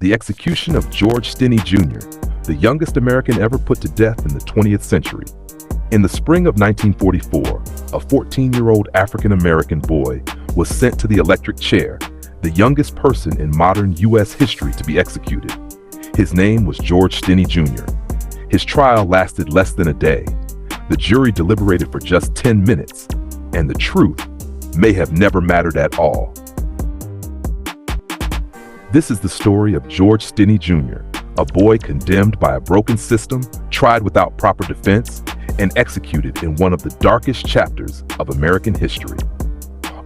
The execution of George Stinney Jr., the youngest American ever put to death in the 20th century. In the spring of 1944, a 14-year-old African-American boy was sent to the electric chair, the youngest person in modern U.S. history to be executed. His name was George Stinney Jr. His trial lasted less than a day. The jury deliberated for just 10 minutes, and the truth may have never mattered at all. This is the story of George Stinney Jr., a boy condemned by a broken system, tried without proper defense, and executed in one of the darkest chapters of American history.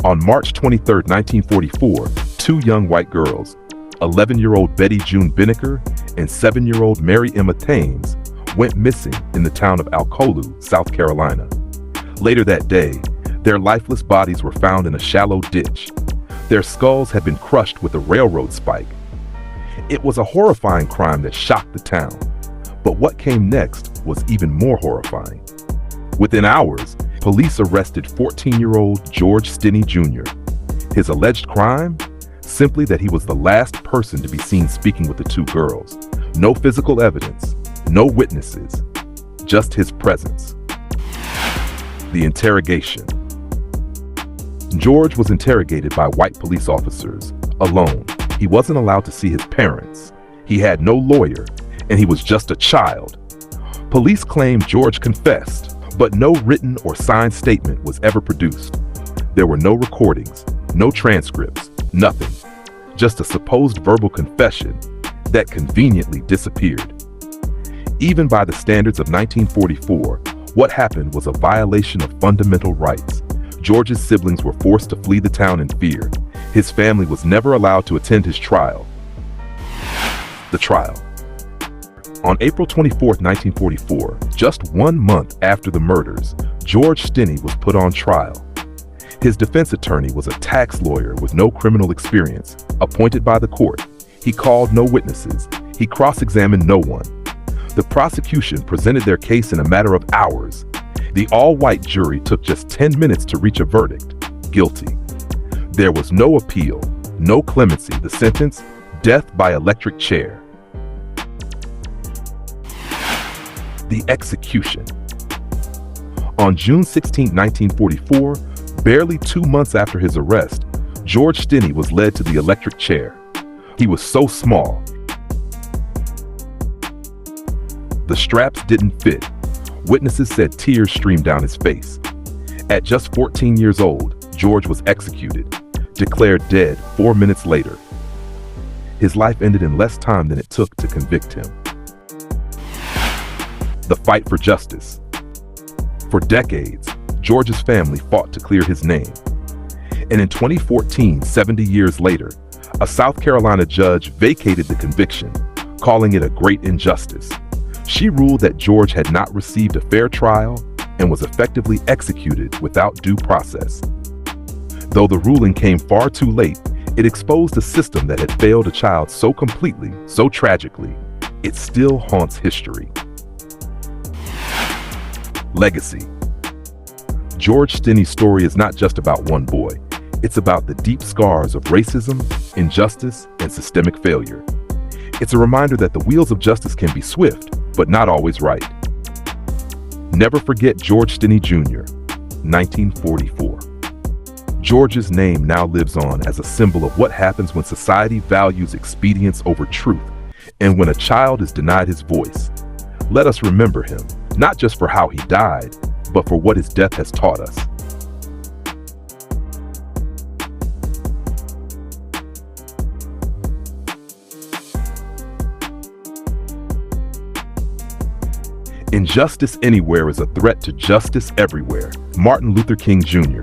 On March 23, 1944, two young white girls, 11-year-old Betty June Binnicker and 7-year-old Mary Emma Thames, went missing in the town of Alcolu, South Carolina. Later that day, their lifeless bodies were found in a shallow ditch. Their skulls had been crushed with a railroad spike. It was a horrifying crime that shocked the town. But what came next was even more horrifying. Within hours, police arrested 14-year-old George Stinney Jr. His alleged crime? Simply that he was the last person to be seen speaking with the two girls. No physical evidence, no witnesses, just his presence. The interrogation. George was interrogated by white police officers, alone. He wasn't allowed to see his parents. He had no lawyer, and he was just a child. Police claimed George confessed, but no written or signed statement was ever produced. There were no recordings, no transcripts, nothing. Just a supposed verbal confession that conveniently disappeared. Even by the standards of 1944, what happened was a violation of fundamental rights. George's siblings were forced to flee the town in fear. His family was never allowed to attend his trial. The trial. On April 24, 1944, just 1 month after the murders, George Stinney was put on trial. His defense attorney was a tax lawyer with no criminal experience, appointed by the court. He called no witnesses. He cross-examined no one. The prosecution presented their case in a matter of hours. The all-white jury took just 10 minutes to reach a verdict: guilty. There was no appeal, no clemency. The sentence: death by electric chair. The execution. On June 16, 1944, barely 2 months after his arrest, George Stinney was led to the electric chair. He was so small. The straps didn't fit. Witnesses said tears streamed down his face. At just 14 years old, George was executed, declared dead 4 minutes later. His life ended in less time than it took to convict him. The fight for justice. For decades, George's family fought to clear his name. And in 2014, 70 years later, a South Carolina judge vacated the conviction, calling it a great injustice. She ruled that George had not received a fair trial and was effectively executed without due process. Though the ruling came far too late, it exposed a system that had failed a child so completely, so tragically, it still haunts history. Legacy. George Stinney's story is not just about one boy. It's about the deep scars of racism, injustice, and systemic failure. It's a reminder that the wheels of justice can be swift, but not always right. Never forget George Stinney Jr., 1944. George's name now lives on as a symbol of what happens when society values expedience over truth, and when a child is denied his voice. Let us remember him, not just for how he died, but for what his death has taught us. Injustice anywhere is a threat to justice everywhere. Martin Luther King Jr.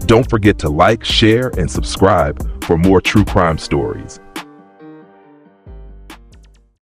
Don't forget to like, share, and subscribe for more true crime stories.